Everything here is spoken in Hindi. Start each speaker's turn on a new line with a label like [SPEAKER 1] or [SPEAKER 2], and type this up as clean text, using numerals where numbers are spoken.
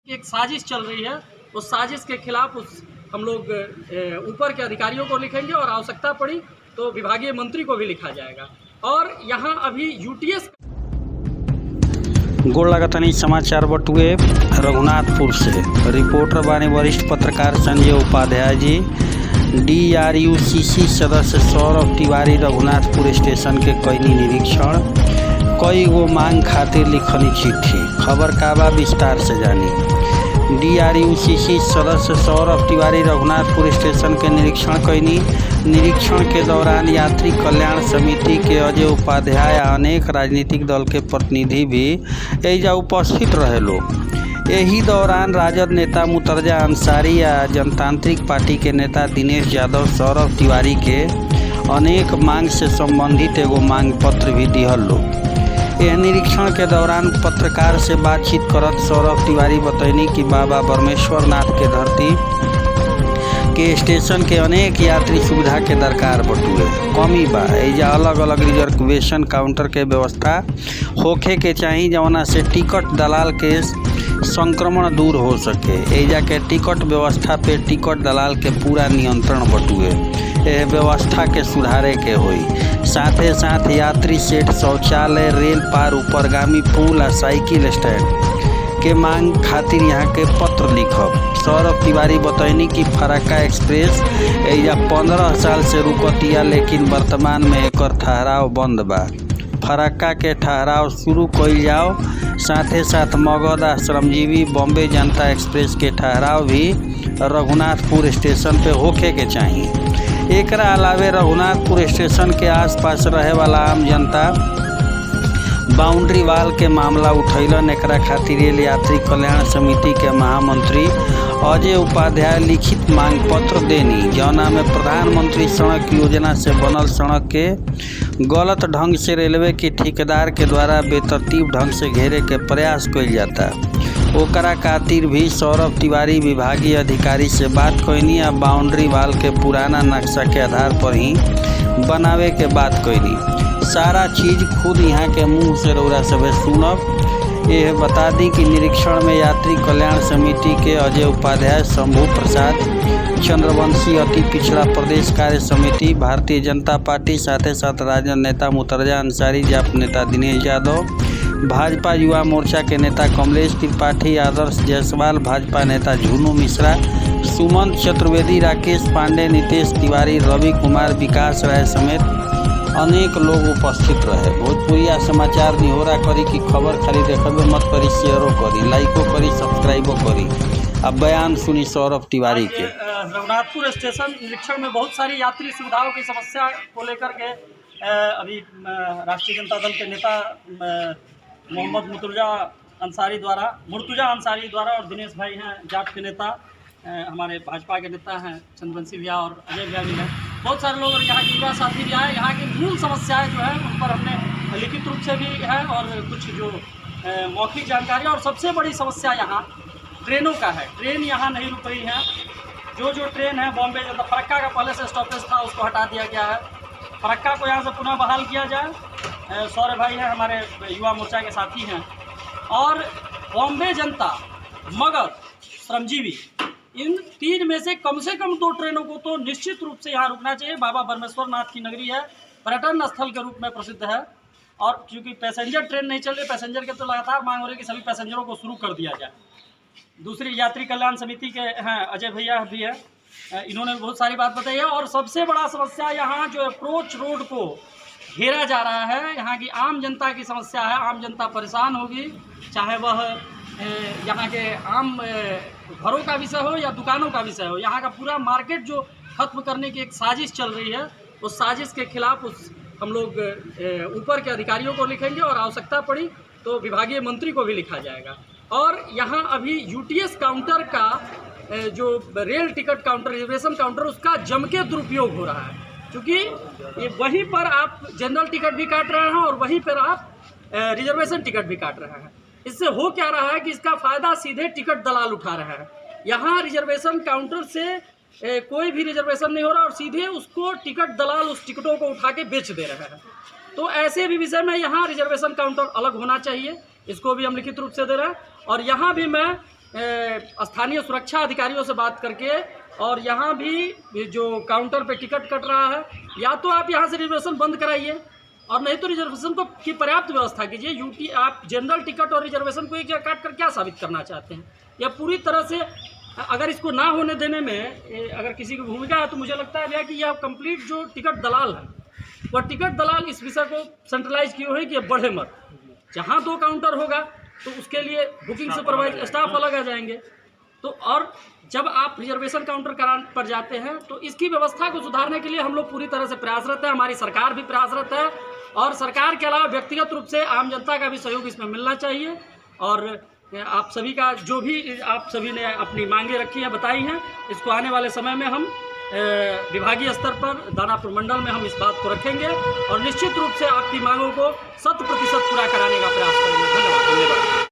[SPEAKER 1] एक साजिश चल रही है। उस साजिश के खिलाफ हम लोग ऊपर के अधिकारियों को लिखेंगे और आवश्यकता पड़ी तो विभागीय मंत्री को भी लिखा जाएगा। और यहाँ अभी यूटीएस
[SPEAKER 2] गोड़ लगतनी समाचार बटुए रघुनाथपुर से रिपोर्टर बानी वरिष्ठ पत्रकार संजय उपाध्याय जी। DRUCC सदस्य सौरभ तिवारी रघुनाथपुर स्टेशन के कैनी निरीक्षण, कई गो मांग खातिर लिखनी चिट्ठी। खबर का बा विस्तार से जानी। DRUCC सदस्य सौरभ तिवारी रघुनाथपुर स्टेशन के निरीक्षण कैनी। निरीक्षण के दौरान यात्री कल्याण समिति के अजय उपाध्याय अनेक राजनीतिक दल के प्रतिनिधि भी एजा उपस्थित रहे लोग। यही दौरान राजद नेता मुर्तजा अंसारी या जनतांत्रिक पार्टी के नेता दिनेश यादव सौरभ तिवारी के अनेक मांग से संबंधित एगो मांग पत्र भी दिहल लोग। यह निरीक्षण के दौरान पत्रकार से बातचीत करत सौरभ तिवारी बतैनी कि बाबा बरमेश्वर नाथ के धरती के स्टेशन के अनेक यात्री सुविधा के दरकार बटुए कमी बा। एजा अलग अलग रिजर्वेशन काउंटर के व्यवस्था होखे के चाही जवना से टिकट दलाल के संक्रमण दूर हो सके। एजा के टिकट व्यवस्था पे टिकट दलाल के पूरा नियंत्रण बटुए। यह व्यवस्था के सुधारे के होई। साथे साथ यात्री सेट, शौचालय, रेल पार, ऊपरगामी पुल आ साइकिल स्टैंड के मांग खातिर यहाँ के पत्र लिखब। सौरभ तिवारी बतैनी कि फरक्का एक्सप्रेस एजा 15 साल से रुकतिया, लेकिन वर्तमान में एकर ठहराव बंद बा। फरक्का के ठहराव शुरू कइल जाओ। साथे साथ मगध आ श्रमजीवी बॉम्बे जनता एक्सप्रेस के ठहराव भी रघुनाथपुर स्टेशन पे होखे के चाहिए। एकरा अलावे रघुनाथपुर स्टेशन के आसपास रहे वाला आम जनता बाउंड्री वाल के मामला उठैलन। एकरा खातिर रेल यात्री कल्याण समिति के महामंत्री अजय उपाध्याय लिखित मांग पत्र देनी, जौना में प्रधानमंत्री सड़क योजना से बनल सड़क के गलत ढंग से रेलवे के ठेकेदार के द्वारा बेतरतीब ढंग से घेरे के प्रयास कइल जाता। ओकरा खातिर भी सौरभ तिवारी विभागीय अधिकारी से बात कइनी आ बाउंड्री वाल के पुराना नक्शा के आधार पर ही बनावे के बात कइनी। सारा चीज खुद यहाँ के मुंह से रउरा सभे सुनब। यह बता दी कि निरीक्षण में यात्री कल्याण समिति के अजय उपाध्याय, शंभू प्रसाद, चंद्रवंशी, अति पिछड़ा प्रदेश कार्य समिति, भारतीय जनता पार्टी, साथ साथ राजद नेता मुर्तजा अंसारी, जाप नेता दिनेश यादव, भाजपा युवा मोर्चा के नेता कमलेश त्रिपाठी, आदर्श जायसवाल, भाजपा नेता झुनू मिश्रा, सुमंत चतुर्वेदी, राकेश पांडे, नितेश तिवारी, रवि कुमार, विकास राय समेत अनेक लोग उपस्थित रहे। भोजपुरिया समाचार निहोरा करी कि खबर खाली देखबे मत करी, शेयरो करी, लाइको करी, सब्सक्राइबो करी। अब बयान सुनी सौरभ तिवारी के।
[SPEAKER 1] रघुनाथपुर स्टेशन निरीक्षण में बहुत सारी यात्री सुविधाओं की समस्या को लेकर के अभी राष्ट्रीय जनता दल के नेता मोहम्मद मुर्तजा अंसारी द्वारा और दिनेश भाई हैं जाट के नेता, हमारे भाजपा के नेता हैं चंद्रवंशी भैया और अजय भैया भी हैं। बहुत सारे लोग यहाँ के युवा साथी भी आए। यहाँ की मूल समस्याएं जो है उन पर हमने लिखित रूप से भी है और कुछ जो मौखिक जानकारी। और सबसे बड़ी समस्या यहाँ ट्रेनों का है। ट्रेन यहाँ नहीं रुक रही है। जो ट्रेन है बॉम्बे जनता, फरक्का का पहले से स्टॉपेज था उसको हटा दिया गया है। फरक्का को यहाँ से पुनः बहाल किया जाए। सौरभ भाई हैं हमारे युवा मोर्चा के साथी हैं। और बॉम्बे जनता, मगध, श्रमजीवी, इन 3 में से कम 2 ट्रेनों को तो निश्चित रूप से यहाँ रुकना चाहिए। बाबा बरमेश्वर नाथ की नगरी है, पर्यटन स्थल के रूप में प्रसिद्ध है। और क्योंकि पैसेंजर ट्रेन नहीं चल रही, पैसेंजर के तो लगातार मांग हो रही है कि सभी पैसेंजरों को शुरू कर दिया जाए। दूसरी यात्री कल्याण समिति के हैं अजय भैया भी है, इन्होंने बहुत सारी बात बताई है। और सबसे बड़ा समस्या यहाँ जो अप्रोच रोड को घेरा जा रहा है, यहाँ की आम जनता की समस्या है। आम जनता परेशान होगी, चाहे वह यहाँ के आम घरों का विषय हो या दुकानों का विषय हो। यहाँ का पूरा मार्केट जो खत्म करने की एक साजिश चल रही है, उस साजिश के खिलाफ हम लोग ऊपर के अधिकारियों को लिखेंगे और आवश्यकता पड़ी तो विभागीय मंत्री को भी लिखा जाएगा। और यहाँ अभी यूटीएस काउंटर का जो rail ticket counter, reservation counter, उसका जम के दुरुपयोग हो रहा है। क्योंकि ये वहीं पर आप जनरल टिकट भी काट रहे हैं और वहीं पर आप रिजर्वेशन टिकट भी काट रहे हैं। इससे हो क्या रहा है कि इसका फ़ायदा सीधे टिकट दलाल उठा रहे हैं। यहाँ रिजर्वेशन काउंटर से कोई भी रिजर्वेशन नहीं हो रहा और सीधे उसको टिकट दलाल उस टिकटों को उठा के बेच दे रहे हैं। तो ऐसे भी विषय में यहाँ रिजर्वेशन काउंटर अलग होना चाहिए, इसको भी हम लिखित रूप से दे रहे हैं। और यहाँ भी मैं स्थानीय सुरक्षा अधिकारियों से बात करके, और यहाँ भी जो काउंटर पे टिकट कट रहा है, या तो आप यहाँ से रिजर्वेशन बंद कराइए और नहीं तो रिजर्वेशन को की पर्याप्त व्यवस्था कीजिए। यूटी आप जनरल टिकट और रिजर्वेशन को एक जगह काट कर क्या साबित करना चाहते हैं? या पूरी तरह से अगर इसको ना होने देने में अगर किसी की भूमिका है तो मुझे लगता है भैया कि यह कंप्लीट जो टिकट दलाल है, वह टिकट दलाल इस विषय को सेंट्रलाइज किए हुए हैं कि बढ़े मत। जहाँ 2 काउंटर होगा तो उसके लिए बुकिंग सुपरवाइज स्टाफ अलग आ जाएंगे। तो और जब आप रिजर्वेशन काउंटर कराने पर जाते हैं तो इसकी व्यवस्था को सुधारने के लिए हम लोग पूरी तरह से प्रयासरत है, हमारी सरकार भी प्रयासरत है, और सरकार के अलावा व्यक्तिगत रूप से आम जनता का भी सहयोग इसमें मिलना चाहिए। और आप सभी का जो भी आप सभी ने अपनी मांगे रखी हैं, बताई हैं, इसको आने वाले समय में हम विभागीय स्तर पर दानापुर मंडल में हम इस बात को रखेंगे और निश्चित रूप से आपकी मांगों को 100% पूरा कराने का प्रयास करेंगे। धन्यवाद।